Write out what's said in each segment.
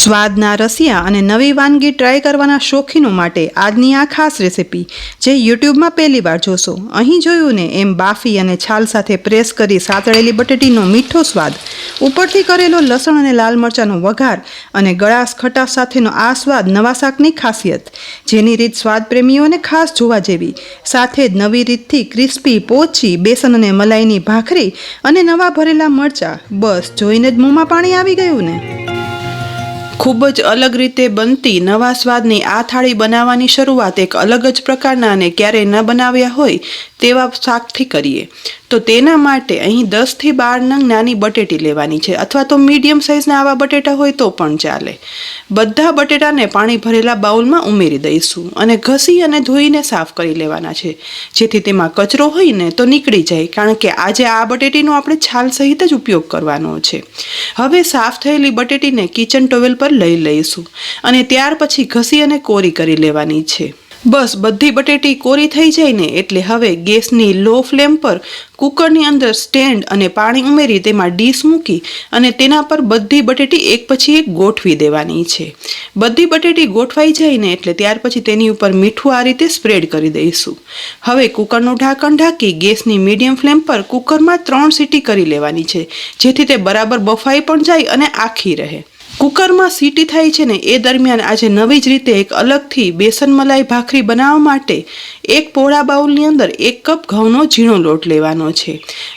સ્વાદના રસિયા અને નવી વાનગી ટ્રાય કરવાના શોખીનો માટે આજની આ ખાસ રેસિપી જે યુટ્યુબમાં પહેલીવાર જોશો. અહીં જોયું ને એમ બાફી અને છાલ સાથે પ્રેસ કરી સાતળેલી બટેટીનો મીઠો સ્વાદ, ઉપરથી કરેલો લસણ અને લાલ મરચાંનો વઘાર અને ગળાશ ખટાશ સાથેનો આ સ્વાદ નવા શાકની ખાસિયત, જેની રીત સ્વાદ પ્રેમીઓને ખાસ જોવા જેવી. સાથે જ નવી રીતથી ક્રિસ્પી પોચી બેસન અને મલાઈની ભાખરી અને નવા ભરેલા મરચાં, બસ જોઈને જ મોંમાં પાણી આવી ગયું ને. ખૂબ જ અલગ રીતે બનતી નવા સ્વાદની આ થાળી બનાવવાની શરૂઆત એક અલગ જ પ્રકારના અને ક્યારેય ન બનાવ્યા હોય તેવા શાકથી કરીએ. તો તેના માટે અહીં 10 થી 12 નંગ નાની બટેટી લેવાની છે, અથવા તો મીડિયમ સાઇઝના આવા બટેટા હોય તો પણ ચાલે. બધા બટેટાને પાણી ભરેલા બાઉલમાં ઉમેરી દઈશું અને ઘસી અને ધોઈને સાફ કરી લેવાના છે, જેથી તેમાં કચરો હોય ને તો નીકળી જાય, કારણ કે આજે આ બટેટીનો આપણે છાલ સહિત જ ઉપયોગ કરવાનો છે. હવે સાફ થયેલી બટેટીને કિચન ટોવેલ પર લઈ લઈશું અને ત્યાર પછી ઘસી અને કોરી કરી લેવાની છે. બસ બધી બટેટી કોરી થઈ જાય ને એટલે હવે ગેસની લો ફ્લેમ પર કુકરની અંદર સ્ટેન્ડ અને પાણી ઉમેરી તેમાં ડીશ મૂકી અને તેના પર બધી બટેટી એક પછી એક ગોઠવી દેવાની છે. બધી બટેટી ગોઠવાઈ જાય ને એટલે ત્યાર પછી તેની ઉપર મીઠું આ રીતે સ્પ્રેડ કરી દઈશું. હવે કુકરનું ઢાંકણ ઢાંકી ગેસની મીડિયમ ફ્લેમ પર કુકરમાં 3 સીટી કરી લેવાની છે, જેથી તે બરાબર બફાઈ પણ જાય અને આખી રહે. કુકરમાં સીટી થાય છે ને એ દરમિયાન આજે નવી જ રીતે એક અલગથી બેસન મલાઈ ભાખરી બનાવવા માટે એક પહોળા બાઉલની અંદર 1 કપ ઘઉંનો ઝીણો લોટ લેવાનો છે.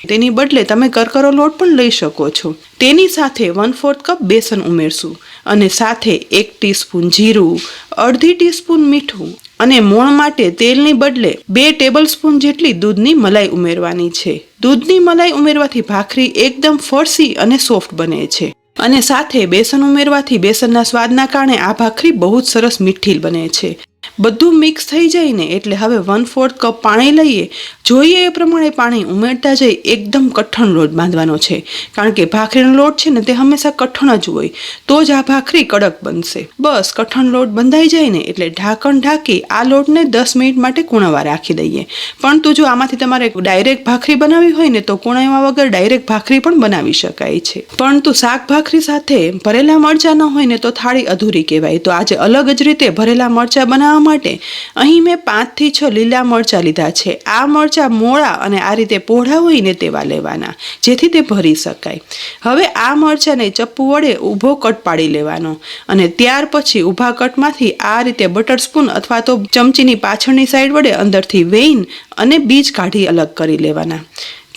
તેની બદલે તમે કરકરો લોટ પણ લઈ શકો છો. તેની સાથે 1/4 કપ બેસન ઉમેરશું અને સાથે 1 ટીસ્પૂન જીરું, અડધી ટીસ્પૂન મીઠું અને મોણ માટે તેલની બદલે 2 ટેબલ સ્પૂન જેટલી દૂધની મલાઈ ઉમેરવાની છે. દૂધની મલાઈ ઉમેરવાથી ભાખરી એકદમ ફરસી અને સોફ્ટ બને છે. અને સાથે બેસન ઉમેરવાથી બેસનના સ્વાદના કારણે આ ભાખરી બહુ જ સરસ મીઠી બને છે. બધું મિક્સ થઈ જાય ને એટલે હવે 1/4 કપ પાણી લઈએ. જોઈએ એ પ્રમાણે પાણી ઉમેરતા જઈ એકદમ કઠણ લોટ બાંધવાનો છે, કારણ કે ભાખરીનો લોટ છે ને તે હંમેશા કઠણ જ હોય, તો જ આ ભાખરી કડક બનશે. બસ કઠણ લોટ બંધાઈ જાય ને એટલે ઢાંકણ ઢાંકી આ લોટને 10 મિનિટ માટે કૂણવા રાખી દઈએ. પરંતુ જો આમાંથી તમારે ડાયરેક્ટ ભાખરી બનાવવી હોય ને તો કૂણવા વગર ડાયરેક્ટ ભાખરી પણ બનાવી શકાય છે. પરંતુ શાક ભાખરી સાથે ભરેલા મરચાં ન હોય ને તો થાળી અધૂરી કહેવાય. તો આજે અલગ જ રીતે ભરેલા મરચાં બનાવવા માટે અહીં મેં 5 થી 6 લીલા મરચાં લીધા છે. આ મરચાં મોળા અને આ રીતે પહોળા હોય ને તેવા લેવાના, જેથી તે ભરી શકાય. હવે આ મરચાંને ચપ્પુ વડે ઊભો કટ પાડી લેવાનો અને ત્યાર પછી ઊભા કટમાંથી આ રીતે બટર સ્પૂન અથવા તો ચમચીની પાછળની સાઈડ વડે અંદરથી વેઈન અને બીજ કાઢી અલગ કરી લેવાના.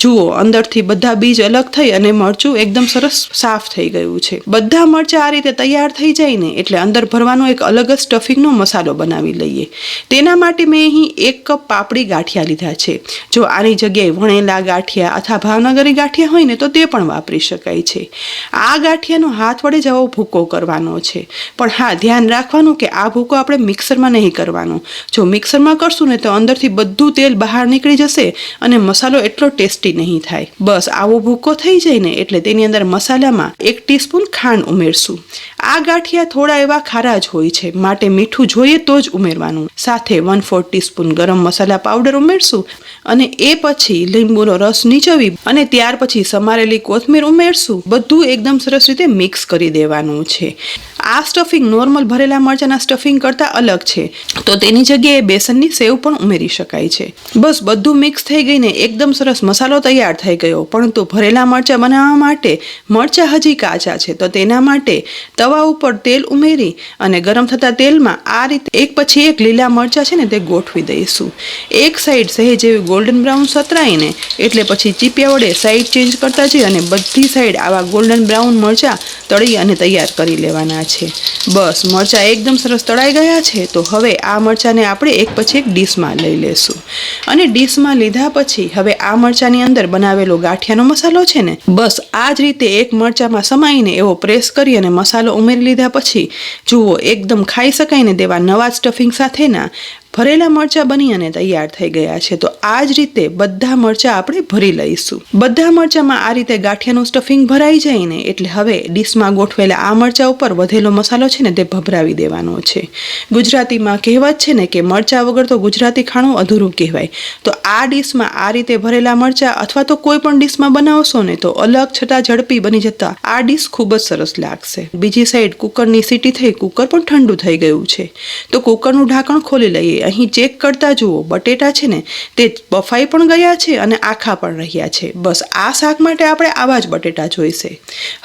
જુઓ, અંદરથી બધા બીજ અલગ થઈ અને મરચું એકદમ સરસ સાફ થઈ ગયું છે. બધા મરચાં આ રીતે તૈયાર થઈ જાય ને એટલે અંદર ભરવાનો એક અલગ જ સ્ટફિંગનો મસાલો બનાવી લઈએ. તેના માટે મેં અહીં 1 કપ પાપડી ગાંઠિયા લીધા છે. જો આની જગ્યાએ વણેલા ગાંઠિયા અથવા ભાવનગરી ગાંઠિયા હોય ને તો તે પણ વાપરી શકાય છે. આ ગાંઠિયાનો હાથ વડે જ આવો ભૂકો કરવાનો છે, પણ હા, ધ્યાન રાખવાનું કે આ ભૂકો આપણે મિક્સરમાં નહીં કરવાનો. જો મિક્સરમાં કરશું ને તો અંદરથી બધું તેલ બહાર નીકળી જશે અને મસાલો એટલો ટેસ્ટી નહીં થાય. બસ આવો ભૂકો થઈ જાય ને એટલે તેની અંદર મસાલામાં 1 ટીસ્પૂન ખાંડ ઉમેરશું. આ ગાંઠિયા થોડા એવા ખારા જ હોય છે, માટે મીઠું જોઈએ તો જ ઉમેરવાનું. સાથે 1/4 ટીસ્પૂન ગરમ મસાલા પાવડર ઉમેરશું અને એ પછી લીંબુનો રસ નીચોવી અને ત્યાર પછી સમારેલી કોથમીર ઉમેરશું. બધું એકદમ સરસ રીતે મિક્સ કરી દેવાનું છે. આ સ્ટફિંગ નોર્મલ ભરેલા મરચાંના સ્ટફિંગ કરતાં અલગ છે, તો તેની જગ્યાએ બેસનની સેવ પણ ઉમેરી શકાય છે. બસ બધું મિક્સ થઈ ગઈને એકદમ સરસ મસાલો તૈયાર થઈ ગયો. પરંતુ ભરેલા મરચાં બનાવવા માટે મરચાં હજી કાચા છે, તો તેના માટે તવા ઉપર તેલ ઉમેરી અને ગરમ થતા તેલમાં આ રીતે એક પછી એક લીલા મરચાં છે ને તે ગોઠવી દઈશું. એક સાઈડ સહેજ એવી ગોલ્ડન બ્રાઉન સતરાઈને એટલે પછી ચીપિયા વડે સાઈડ ચેન્જ કરતા જઈ અને બધી સાઈડ આવા ગોલ્ડન બ્રાઉન મરચાં તળી અને તૈયાર કરી લેવાના છે. બસ મરચાં એકદમ સરસ તળાઈ ગયા છે. તો હવે આ મરચાંને આપણે એક પછી એક ડીશમાં લઈ લેશું અને ડીશમાં લીધા પછી હવે આ મરચાંની અંદર બનાવેલો ગાંઠિયાનો મસાલો છે ને, બસ આ જ રીતે એક મરચાંમાં સમાઈને એવો પ્રેસ કરી અને મસાલો ઉમેરી લીધા પછી જુઓ, એકદમ ખાઈ શકાય ને તેવા નવા સ્ટફિંગ સાથેના ભરેલા મરચાં બની અને તૈયાર થઈ ગયા છે. તો આ જ રીતે બધા મરચાં આપણે ભરી લઈશું. બધા મરચાંમાં આ રીતે ગાંઠિયાનું સ્ટફિંગ ભરાઈ જાય ને એટલે હવે ડીશમાં ગોઠવેલા આ મરચાં ઉપર વધેલો મસાલો છે ને તે ભભરાવી દેવાનો છે. ગુજરાતીમાં કહેવત છે ને કે મરચાં વગર તો ગુજરાતી ખાણું અધૂરું કહેવાય. તો આ ડીશમાં આ રીતે ભરેલા મરચાં અથવા તો કોઈ પણ ડીશમાં બનાવશો ને તો અલગ છતાં ઝડપી બની જતા આ ડીશ ખૂબ જ સરસ લાગશે. બીજી સાઈડ કુકરની સીટી થઈ કુકર પણ ઠંડુ થઈ ગયું છે. તો કુકરનું ઢાંકણ ખોલી લઈએ. અહીં ચેક કરતા જુઓ બટેટા છે ને તે બફાઈ પણ ગયા છે અને આખા પણ રહ્યા છે. બસ આ શાક માટે આપણે આવા જ બટેટા જોઈશે.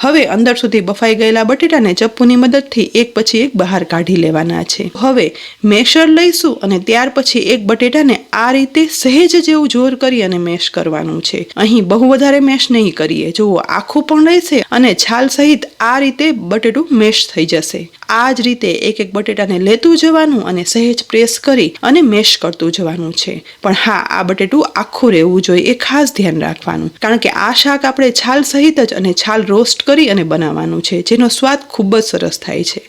હવે અંદર સુધી બફાઈ ગયેલા બટેટાને ચપ્પુની મદદથી એક પછી એક બહાર કાઢી લેવાના છે. હવે મેશર લઈશું અને ત્યાર પછી એક બટેટાને આ રીતે સહેજ જેવું જોર કરી અને મેશ કરવાનું છે. અહીં બહુ વધારે મેશ નહીં કરીએ. જુઓ આખું પણ રહેશે અને છાલ સહિત આ રીતે બટેટું મેશ થઈ જશે. આ જ રીતે એક એક બટેટાને લેતું જવાનું અને સહેજ પ્રેસ કરી અને મેશ કરતું જવાનું છે. પણ હા, આ બટેટું આખું રહેવું જોઈએ એ ખાસ ધ્યાન રાખવાનું, કારણ કે આ શાક આપણે છાલ સહિત જ અને છાલ રોસ્ટ કરી અને બનાવવાનું છે, જેનો સ્વાદ ખૂબ જ સરસ થાય છે.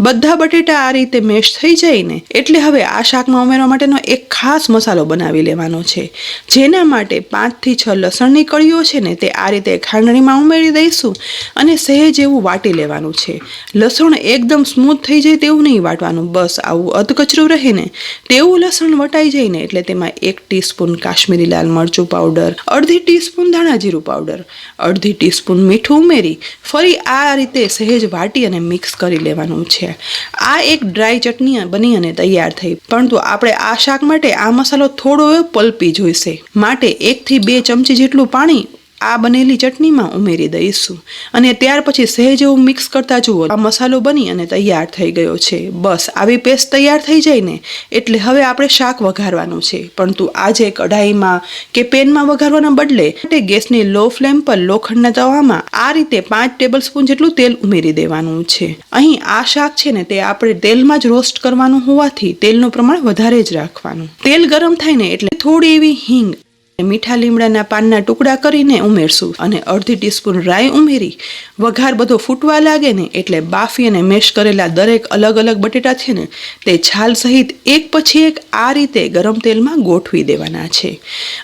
બધા બટેટા આ રીતે મેશ થઈ જાય ને એટલે હવે આ શાકમાં ઉમેરવા માટેનો એક ખાસ મસાલો બનાવી લેવાનો છે. જેના માટે 5 થી 6 લસણની કળીઓ છે ને તે આ રીતે ખાંડણીમાં ઉમેરી દઈશું અને સહેજ એવું વાટી લેવાનું છે. લસણ એકદમ સ્મૂથ થઈ જાય તેવું નહીં વાટવાનું, બસ આવું અધકચરું રહે ને તેવું લસણ વટાઈ જાય ને એટલે તેમાં 1 ટીસ્પૂન કાશ્મીરી લાલ મરચું પાવડર, અડધી ટીસ્પૂન ધાણા જીરું પાવડર, અડધી ટીસ્પૂન મીઠું ઉમેરી ફરી આ રીતે સહેજ વાટી અને મિક્સ કરી લેવાનું છે. આ એક ડ્રાય ચટણી બની અને તૈયાર થઈ. પરંતુ આપણે આ શાક માટે આ મસાલો થોડો એવો પલ્પી જોઈશે, માટે 1 થી 2 ચમચી જેટલું પાણી આ બનેલી ચટણીમાં ઉમેરી દઈશું અને ત્યાર પછી સહેજ એવું મિક્સ કરતા જુઓ આ મસાલો બની અને તૈયાર થઈ ગયો છે. બસ આવી પેસ્ટ તૈયાર થઈ જાય ને એટલે હવે આપણે શાક વઘારવાનું છે. પરંતુ આજે કઢાઈમાં કે પેનમાં વઘારવાના બદલે ગેસની લો ફ્લેમ પર લોખંડના તવામાં આ રીતે 5 ટેબલસ્પૂન જેટલું તેલ ઉમેરી દેવાનું છે. અહીં આ શાક છે ને તે આપણે તેલમાં જ રોસ્ટ કરવાનું હોવાથી તેલનું પ્રમાણ વધારે જ રાખવાનું. તેલ ગરમ થાય ને એટલે થોડી એવી હિંગ, મીઠા લીમડાના પાનના ટુકડા કરીને ઉમેરશું અને અડધી ટીસ્પૂન રાઈ ઉમેરી વઘાર બધો ફૂટવા લાગે ને એટલે બાફી અને મેશ કરેલા દરેક અલગ અલગ બટેટા છે ને તે છાલ સહિત એક પછી એક આ રીતે ગરમ તેલમાં ગોઠવી દેવાના છે.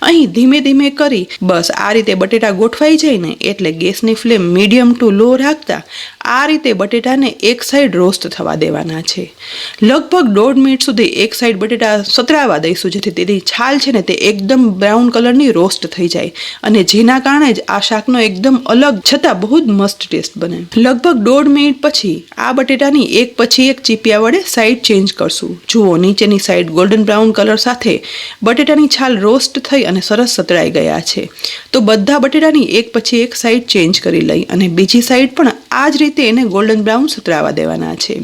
અહીં ધીમે ધીમે કરી બસ આ રીતે બટેટા ગોઠવાઈ જાય ને એટલે ગેસની ફ્લેમ મીડિયમ ટુ લો રાખતા આ રીતે બટેટાને એક સાઈડ રોસ્ટ થવા દેવાના છે. લગભગ 1.5 મિનિટ સુધી એક સાઈડ બટેટા સતરાવા દઈશું, જેથી તેની છાલ છે ને તે એકદમ બ્રાઉન કલરની રોસ્ટ થઈ જાય અને જેના કારણે જ આ શાકનો એકદમ અલગ છતાં બહુ જ મસ્ત ટેસ્ટ બને. લગભગ 1.5 મિનિટ પછી આ બટેટાની એક પછી એક ચીપિયા વડે સાઈડ ચેન્જ કરશું. જુઓ નીચેની સાઈડ ગોલ્ડન બ્રાઉન કલર સાથે બટેટાની છાલ રોસ્ટ થઈ અને સરસ સતરાઈ ગયા છે. તો બધા બટેટાની એક પછી એક સાઈડ ચેન્જ કરી લઈ અને બીજી સાઈડ પણ આ જ રીતે એને ગોલ્ડન બ્રાઉન સતરાવા દેવાના છે.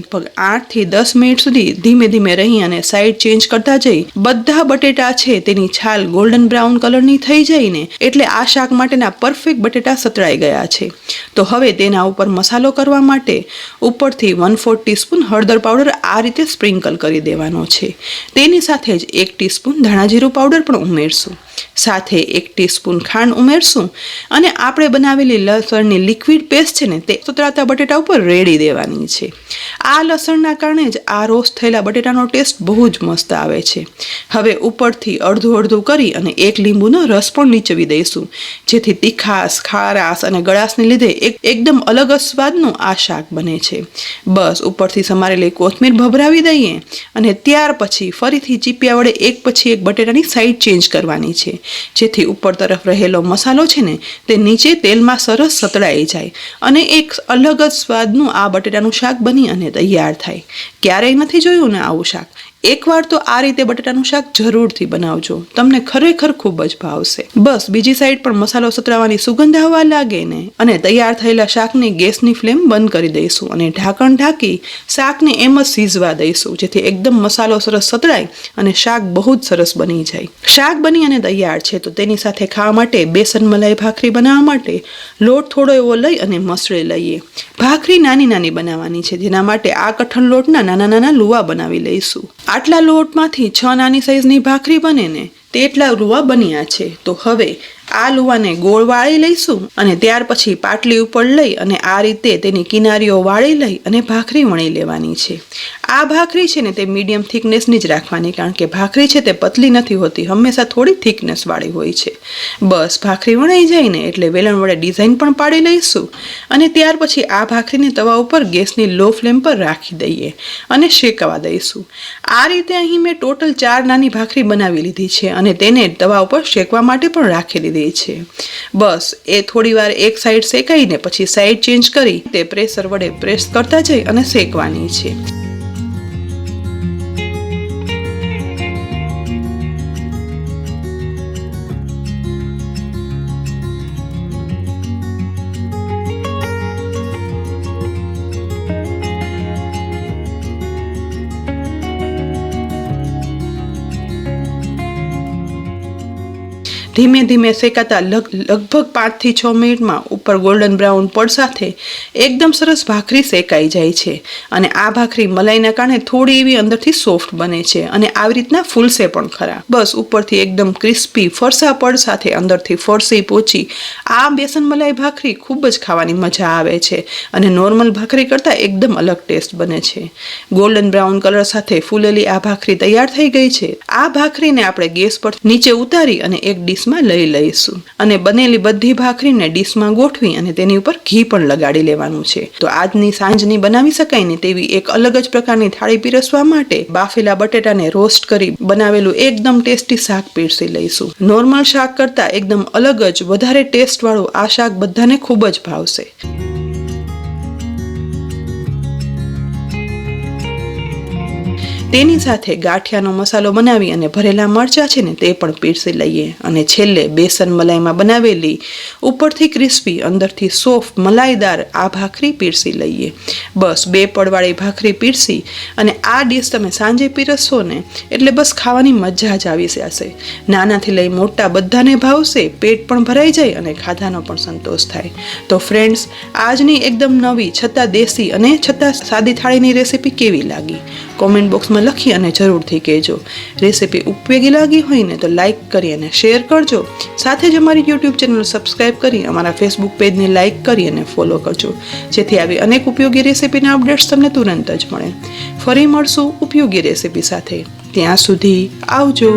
8 થી 10 મિનિટ સુધી ધીમે ધીમે રહી અને સાઈડ ચેન્જ કરતા જઈ બધા બટેટા છે તેની છાલ ગોલ્ડન બ્રાઉન કલરની થઈ જાય ને એટલે આ શાક માટેના પરફેક્ટ બટેટા સતરાઈ ગયા છે. તો હવે તેના ઉપર મસાલો કરવા માટે ઉપરથી 1/4 ટીસ્પૂન હળદર પાવડર આ રીતે સ્પ્રિંકલ કરી દેવાનો છે. તેની સાથે જ 1 ટીસ્પૂન ધાણા જીરું પાવડર પણ ઉમેરશું. સાથે 1 ટીસ્પૂન ખાંડ ઉમેરશું અને આપણે બનાવેલી લસણની લિક્વિડ પેસ્ટ છે ને તે સતરાતા બટેટા ઉપર રેડી દેવાની છે. આ લસણના કારણે જ આ રોસ્ટ થયેલા બટેટાનો ટેસ્ટ બહુ જ મસ્ત આવે છે. હવે ઉપરથી અડધું અડધું કરી અને 1 લીંબુનો રસ પણ નીચવી દઈશું, જેથી તીખાશ, ખારાશ અને ગળાશને લીધે એકદમ અલગ જ સ્વાદનું આ શાક બને છે. બસ ઉપરથી સમારેલી કોથમીર ભભરાવી દઈએ અને ત્યાર પછી ફરીથી ચીપિયા વડે એક પછી એક બટેટાની સાઈડ ચેન્જ કરવાની છે, જેથી ઉપર તરફ રહેલો મસાલો છે ને તે નીચે તેલમાં સરસ સતળાઈ જાય અને એક અલગ જ સ્વાદનું આ બટેટાનું શાક બની અને તૈયાર થાય. ક્યારેય નથી જોયું ને આવું શાક? એકવાર તો આ રીતે બટેટાનું શાક જરૂરથી બનાવજો, તમને ખરેખર ખૂબ જ ભાવશે. બસ બીજી સાઈડ પણ મસાલો સતરાવાની સુગંધ આવવા લાગે ને અને તૈયાર થયેલા શાકની ગેસની ફ્લેમ બંધ કરી દઈશું અને ઢાંકણ ઢાંકી શાકને એમ જ સીઝવા દઈશું, જેથી એકદમ મસાલો સરસ સતરાય અને શાક બહુ જ સરસ બની જાય. શાક બની અને તૈયાર છે તો તેની સાથે ખાવા માટે બેસન મલાઈ ભાખરી બનાવવા માટે લોટ થોડો એવો લઈ અને મસળી લઈએ. ભાખરી નાની નાની બનાવવાની છે, જેના માટે આ કઠણ લોટના નાના નાના લુવા બનાવી લઈશું. આટલા લોટમાંથી 6 નાની સાઈઝની ભાખરી બને ને તેટલા રૂવા બન્યા છે. તો હવે આ લુવાને ગોળ વાળી લઈશું અને ત્યાર પછી પાટલી ઉપર લઈ અને આ રીતે તેની કિનારીઓ વાળી લઈ અને ભાખરી વણી લેવાની છે. આ ભાખરી છે ને તે મીડિયમ થિકનેસની જ રાખવાની, કારણ કે ભાખરી છે તે પતલી નથી હોતી, હંમેશા થોડી થિકનેસ વાળી હોય છે. બસ ભાખરી વણાઈ જાય ને એટલે વેલણ વડે ડિઝાઇન પણ પાડી લઈશું અને ત્યાર પછી આ ભાખરીને તવા ઉપર ગેસની લો ફ્લેમ પર રાખી દઈએ અને શેકવા દઈશું. આ રીતે અહીં મેં ટોટલ 4 નાની ભાખરી બનાવી લીધી છે અને તેને તવા ઉપર શેકવા માટે પણ રાખી દીધી છે. બસ એ થોડી વાર એક સાઈડ શેકાઈને પછી સાઈડ ચેન્જ કરી તે પ્રેશર વડે પ્રેસ કરતા જઈ અને શેકવાની છે. ધીમે ધીમે શેકાતા લગભગ 5 થી 6 મિનિટમાં ઉપર ગોલ્ડન બ્રાઉન પડ સાથે એકદમ સરસ ભાખરી શેકાઈ જાય છે અને આ ભાખરી મલાઈના કારણે થોડી એવી અંદરથી સોફ્ટ બને છે અને આવી રીતના ફૂલશે પણ ખરા. બસ ઉપરથી એકદમ ક્રિસ્પી ફરસા પડ સાથે અંદરથી ફરસી પોચી આ બેસન મલાઈ ભાખરી ખૂબ જ ખાવાની મજા આવે છે અને નોર્મલ ભાખરી કરતાં એકદમ અલગ ટેસ્ટ બને છે. ગોલ્ડન બ્રાઉન કલર સાથે ફૂલેલી આ ભાખરી તૈયાર થઈ ગઈ છે. આ ભાખરીને આપણે ગેસ પર નીચે ઉતારી અને એક ડીશ લઈ લઈશું અને બનેલી બધી ભાખરીને ડીશમાં ગોઠવી અને તેની ઉપર ઘી પણ લગાડી લેવાનું છે. તો આજની સાંજની બનાવી શકાય ને તેવી એક અલગ જ પ્રકારની થાળી પીરસવા માટે બાફેલા બટેટાને રોસ્ટ કરી બનાવેલું એકદમ ટેસ્ટી શાક પીરસી લઈશું. નોર્મલ શાક કરતાં એકદમ અલગ જ વધારે ટેસ્ટ વાળું આ શાક બધાને ખૂબ જ ભાવશે. તેની સાથે ગાંઠિયાનો મસાલો બનાવી અને ભરેલા મરચાં છે ને તે પણ પીરસી લઈએ અને છેલ્લે બેસન મલાઈમાં બનાવેલી ઉપરથી ક્રિસ્પી અંદરથી સોફ્ટ મલાઈદાર આ ભાખરી પીરસી લઈએ. બસ 2 પડવાળી ભાખરી પીરસી અને આ ડીશ તમે સાંજે પીરસશો ને એટલે બસ ખાવાની મજા જ આવી જશે. નાનાથી લઈ મોટા બધાને ભાવશે, પેટ પણ ભરાઈ જાય અને ખાધાનો પણ સંતોષ થાય. તો ફ્રેન્ડ્સ, આજની એકદમ નવી છતાં દેશી અને છતાં સાદી થાળીની રેસીપી કેવી લાગી કોમેન્ટ બોક્સમાં લખી અને જરૂરથી કહેજો. રેસીપી ઉપયોગી લાગી હોય ને તો લાઇક કરી અને શેર કરજો. સાથે જ અમારી યુટ્યુબ ચેનલ સબસ્ક્રાઈબ કરી અમારા ફેસબુક પેજને લાઇક કરી અને ફોલો કરજો, જેથી આવી અનેક ઉપયોગી રેસીપીના અપડેટ્સ તમને તુરંત જ મળે. ફરી મળશું ઉપયોગી રેસીપી સાથે. ત્યાં સુધી આવજો.